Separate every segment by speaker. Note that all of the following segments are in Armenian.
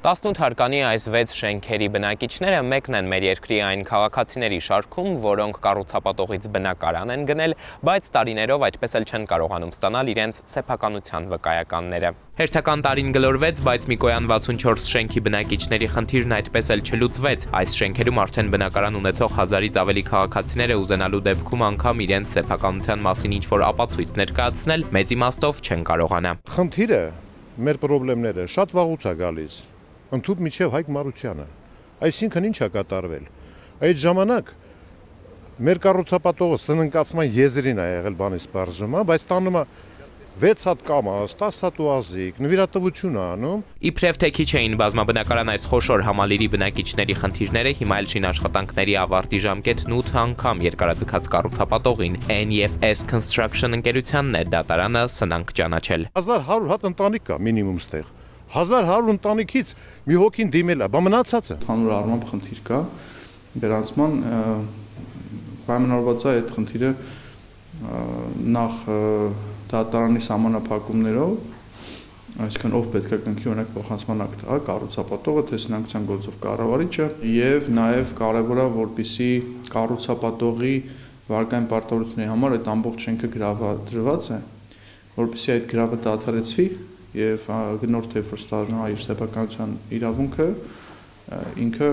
Speaker 1: 18 հարկանի այս 6 շենքերի բնակիչները մեկն են մեր երկրի այն քաղաքացիների շարքում, որոնք կառուցապատողից բնակարան են գնել, բայց տարիներով այդպես էլ չեն կարողանում ստանալ իրենց սեփականության վկայականները։ Հերթական տարին գլորվեց, բայց Միկոյան 64 շենքի բնակիչների խնդիրն այդպես էլ չլուծվեց։ Այս շենքերում արդեն բնակարան ունեցող 1000-ից ավելի քաղաքացիները ուզենալու դեպքում անգամ իրենց սեփականության մասին ինչ-որ ապացույց ներկայացնել մեծ իմաստով չեն կարողանա։
Speaker 2: Խնդիրը մեր խնդիրները շատ վաղուց է գալիս։ Ընդհուպ միջև Հայկ Մարությանը, այսինքն ինչ է կատարվել։ Այդ ժամանակ մեր կառուցապատողը սննկացման եզրին է եղել բանի սպարժումը, բայց տանում է 6 հատ կամաց, 10 հատ ուազիկ, նվիրատվություն է անում։
Speaker 1: Իբրև թե քիչ էին բազմաբնակարան այս խոշոր համալիրի բնակիչների խնդիրները, հիմա էլ շին աշխատանքների ավարտի ժամկետն 8 անգամ երկարաձգած կառուցապատողին NFS Construction ընկերությանն է դատարանը սնանկ ճանաչել։
Speaker 2: 1100 հատ ընտանիք կա մինիմում ստեղ։ 1100 ընտանիքից մի հոգին դիմել է, բա մնացածը։
Speaker 3: Հանուր առմամբ խնդիր կա, վերանցման պայմանավորված է այդ խնդիրը նախ դատարանի սահմանափակումներով, այսինքն ով պետք է կնքի օրինակ փոխանցման ակտ, կառուցապատողը, թե սնանկության գործով կառավարիչը, եւ նաեւ կարեւոր է, որպեսզի կառուցապատողի վարկային պարտավորությունների համար այդ ամբողջ շենքը գրավադրված է, որպեսզի այդ գրավը դադարեցվի եւ գնորդ է ֆրստաժնա իր սեփականության իրավունքը ինքը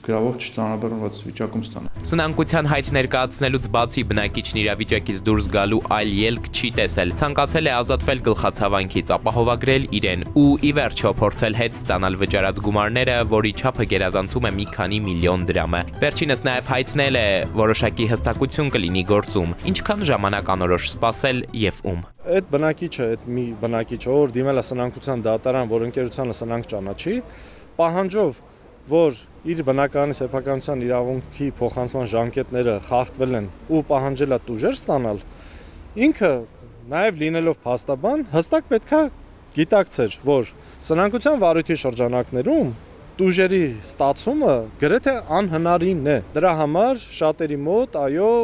Speaker 3: գրավող չտանաբեռնված վիճակում ստանա։
Speaker 1: Սնանկության հայտ ներկայացնելուց բացի բնակիչն իրավիճակից դուրս գալու այլ ելք չի տեսել։ Ցանկացել է ազատվել գլխացավանքից, ապահովագրել իրեն ու ի վերջո փորձել հետ ստանալ վճարած գումարները, որի չափը գերազանցում է մի քանի միլիոն դրամը։ Վերջինս նաև հայտնել է որոշակի հստակություն կլինի գործում, ինչքան ժամանակ անորոշ սպասել եւ ում։
Speaker 4: Այդ բնակիչը, այդ մի բնակիչը, որ դիմել է սնանկության դատարան, որ ընկերությանը սնանկ ճանաչի, պահանջով, որ իր բնակարանի սեփականության իրավունքի փոխանցման ժամկետները խախտվել են ու պահանջել է տուժեր ստանալ, ինքը նաև լինելով փաստաբան հստակ պետքա գիտակցեր, որ սնանկության վարույթի շրջանակներում տուժերի ստացումը գրեթե անհնարին է։ Դրա համար շատերի մոտ, այո,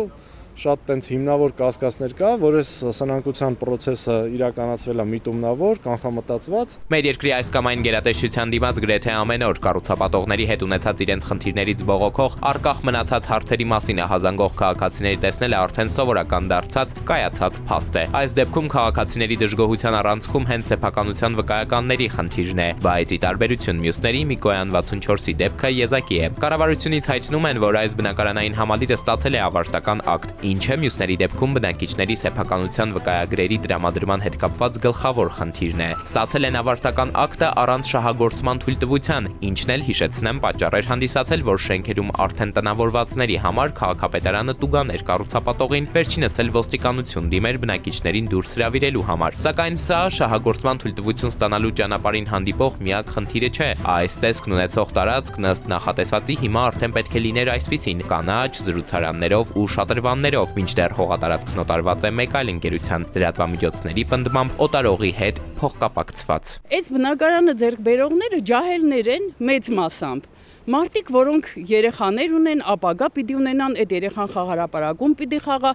Speaker 4: շատ տենց հիմնավոր կասկածներ կա, որ այս սնանկության process-ը իրականացվել է միտումնավոր, կանխամտածված։
Speaker 1: Մեր երկրի այս կամ այն գերատեսչության դիմաց գրեթե ամեն օր կառուցապատողների հետ ունեցած իրենց խնդիրներից բողոքող, առկախ մնացած հարցերի մասին հազանգող քաղաքացիների տեսնելը արդեն սովորական դարձած, կայացած փաստ է։ Այս դեպքում քաղաքացիների դժգոհության առանցքում հենց սեփականության վկայականների խնդիրն է, բայց ի տարբերություն մյուսների Միկոյան 64-ի դեպքը եզակի է։ Կառավարությունից հայտնում են, որ այս բնակարանային համալիրը ստացել է ավարտական ակտ, ինչը մյուսների դեպքում բնակիչների սեփականության վկայագրերի տրամադրման հետ կապված գլխավոր խնդիրն է։ Ստացել են ավարտական ակտը առանց շահագործման թույլտվության, ինչն էլ հիշեցնեմ պատճառ էր հանդիսացել, որ շենքերում արդեն տնավորվածների համար քաղաքապետարանը տուգաներ կառուցապատողին, վերջինս էլ ոստիկանություն դիմեր բնակիչներին դուրս հրավիրելու համար։ Սակայն սա շահագործման թույլտվություն ստանալու ճանապարհին հանդիպող միակ խնդիրը չէ։ Այս տեսքն ունեցող տարածքն ըստ նախատեսվածի հիմա արդեն պետք է լիներ այսպիսին՝ կանաչ, զրուցարաններով ու շատրվաններով, մինչդեռ հողատարածքն օտարված է մեկ այլ ընկերության լրատվամիջոցների պնդմամբ օտարողի հետ փոխկապակցված։
Speaker 5: Այս բնակարանը ձեռք բերողները ջահելներ են մեծ մասամբ։ Մարդիկ, որոնք երեխաներ ունեն, ապագա պիտի ունենան, այդ երեխան խաղարապարակում պիտի խաղա,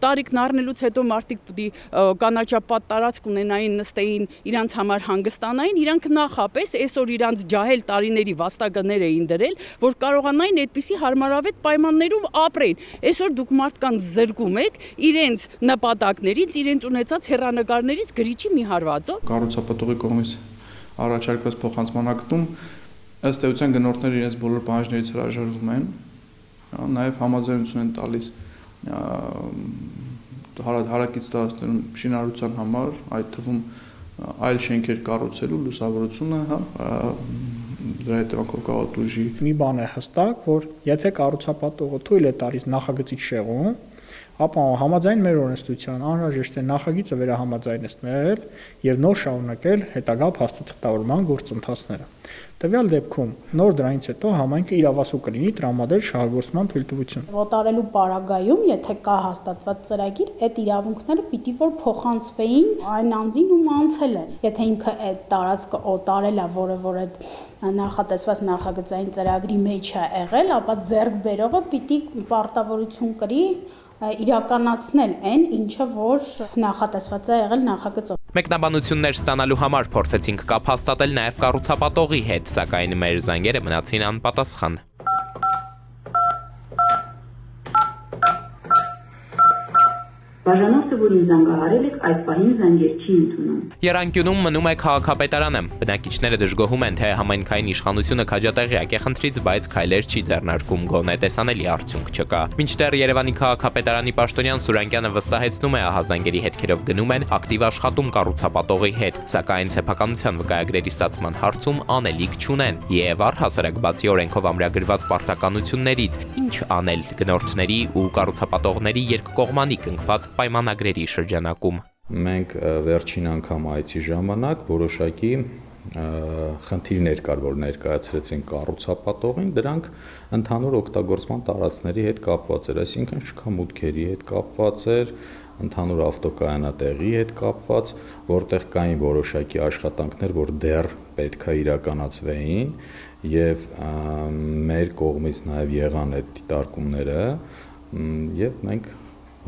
Speaker 5: տարիքն առնելուց հետո մարդիկ պիտի կանաչապատ տարածք ունենային, նստեին, իրանց համար հանգստանային, իրանք նախապես այսօր իրանց ջահել տարիների վաստակներ էին դրել, որ կարողանային այդպիսի հարմարավետ պայմաններով ապրեն։ Այսօր դուք մարդկանց զրկում եք իրենց նպատակներից, իրենց ունեցած հեռանկարներից գրիչի մի հարվածով։
Speaker 3: Կառուցապատողի կողմից առաջարկված փոխանցման ակտում ըստ էության գնորդները իրենց բոլոր պահանջներից հրաժարվում են, նաև համաձայնություն են տալիս հարակից տարածքներում շինարարության համար, այդ թվում այլ շենքեր կառուցելու լուսավորությունը, դրա հետևանքով կարող տուժի։
Speaker 6: Մի բան է հստակ, որ եթե կառուցապատողը թույլ է տալիս նախագծից շեղում, ապա համաձայն մեր օրենսդրության անհրաժեշտ է նախագիծը վերահամաձայնեցնել եւ նոր շարունակել հետագա փաստաթղթավորման գործընթացները։ Տվյալ դեպքում նոր դրանից հետո համայնքը իրավասու կլինի տրամադրել շահագործման թույլտվություն։
Speaker 7: Օտարելու պարագայում, եթե կա հաստատված ծրագիր, այդ իրավունքները պիտի որ փոխանցվեին այն անձին, ում անցել են։ Եթե ինքը այդ տարածքը օտարել է, որը այդ նախատեսված նախագծային ծրագրի մեջ է եղել, ապա ձեռք բերողը պիտի պարտավորություն կրի իրականացնել այն, ինչը որ նախատեսված է եղել նախագծով։
Speaker 1: Մեկնաբանություններ ստանալու համար փորձեցինք կապ հաստատել նաև կառուցապատողի հետ, սակայն մեր զանգերը մնացին անպատասխան։
Speaker 8: Բաժանորդը, որ ինձ զանգահարել եք, այդ պահին զանգեր չի ընդունում։
Speaker 1: Եռանկյունում մնում է քաղաքապետարանը։ Բնակիչները դժգոհում են, թե համայնքային իշխանությունը քաջատեղյակ է խնդրից, բայց քայլեր չի ձեռնարկում, գոնե տեսանելի արդյունք չկա։ Մինչդեռ Երևանի քաղաքապետարանի պաշտոնյան Սուրանկյանը վստահեցնում է, ահազանգերի հետքերով գնում են ակտիվ աշխատում կառուցապատողի հետ, սակայն սեփականության վկայագրերի ստացման հարցում անելիք չունեն եւ առհասարակ բացի օրենքով ամրագրված պարտականություններից, ինչ անել գնորդների ու կառուցապատողների երկկողմանի կնքված պայմանագրերի շրջանակում։
Speaker 9: Մենք վերջին անգամ այցի ժամանակ որոշակի խնդիրներ կար, որ ներկայացրեցին կառուցապատողին, դրանք ընդհանուր օգտագործման տարածքների հետ կապված էր, այսինքն շքամուտքերի հետ կապված էր, ընդհանուր ավտոկայանատեղի հետ կապված, որտեղ կային որոշակի աշխատանքներ, որ դեռ պետք է իրականացվեին եւ մեր կողմից նաեւ եղան այդ դիտարկումները եւ մենք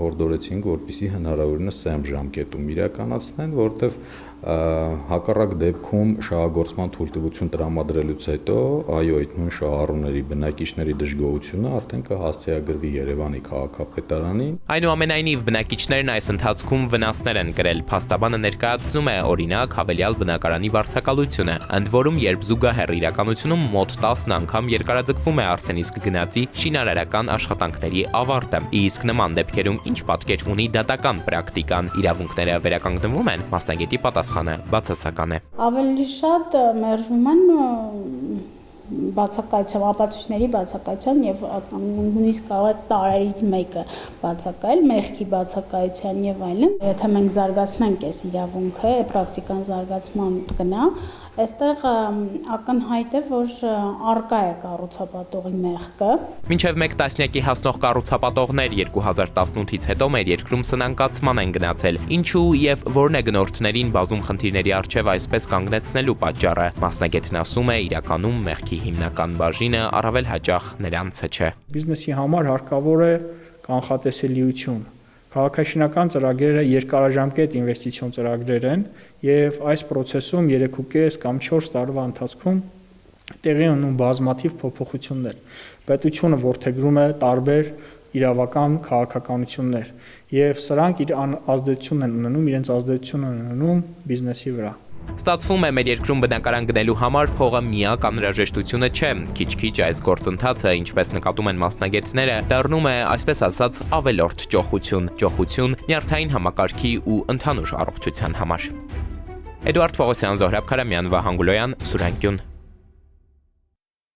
Speaker 9: հորդորեցինք, որպեսզի հնարավորինս սեմ ժամկետում իրականացնեն, որտեվ հակառակ դեպքում շահագործման թույլտվություն տրամադրելուց հետո այո այդ նույն շահառուների բնակիչների դժգոհությունը արդեն կհասցեագրվի Երևանի քաղաքապետարանին։
Speaker 1: Այնուամենայնիվ բնակիչներն այս ընթացքում վնասներ են կրել։ Փաստաբանը ներկայացնում է օրինակ հավելյալ բնակարանի վարձակալությունը, ընդ որում երբ զուգահեռ իրականությունում մոտ 10 անգամ երկարաձգվում է արդեն իսկ գնացի շինարարական աշխատանքների ավարտը։ Իսկ նման դեպքերում ինչ պատկեր ունի դատական պրակտիկան, իրավունքները վերականգնվում են, մասնագետի պատասխանը բացասական է։
Speaker 7: Ավելի շատ մերժվում են բացակայության, ապացույցների բացակայության եւ նույնիսկ կարող է տարերից մեկը բացակայել, մեղքի բացակայության եւ այլն։ Եթե մենք զարգացնենք այս իրավունքը, պրակտիկան զարգացման գնա, այստեղ ակնհայտ է, որ արկա է կառուցապատողի մեղքը։
Speaker 1: Մինչև 1 տասնյակի հասնող կառուցապատողներ 2018-ից հետո մեր երկրում սնանկացման են գնացել։ Ինչու եւ որն է գնորդներին բազում խնդիրների առջև այսպես կանգնեցնելու պատճառը։ Մասնագետն ասում է, իրականում մեղքի հիմնական բաժինը առավել հաճախ նրանցը չէ։
Speaker 6: Բիզնեսի համար հարկավոր է կանխատեսելիություն։ Քաղաքաշինական ծրագրերը երկարաժամկետ ինվեստիցիոն ծրագրեր են եւ այս process-ում 3.5 կամ 4 տարվա ընթացքում տեղի ունեն բազմաթիվ փոփոխություններ։ Պետությունը ворթեգրում է տարբեր իրավական քաղաքականություններ եւ սրանք իր ազդեցությունն են ունենում, իրենց ազդեցությունն են ունենում բիզնեսի վրա։
Speaker 1: Ստացվում է մեր երկրում բնակարան գնելու համար փողը միակ անհրաժեշտությունը չէ։ Քիչ-քիչ այս գործընթացը, ինչպես նկատում են մասնագետները, դառնում է, այսպես ասած, ավելորդ ճոխություն, նյարդային համակարգի ու ընդհանուր առողջության համար։ Էդուարդ Պողոսյան, Զոհրաբ Քարամյան, Վահան Գուլոյան, Սուրանկյուն։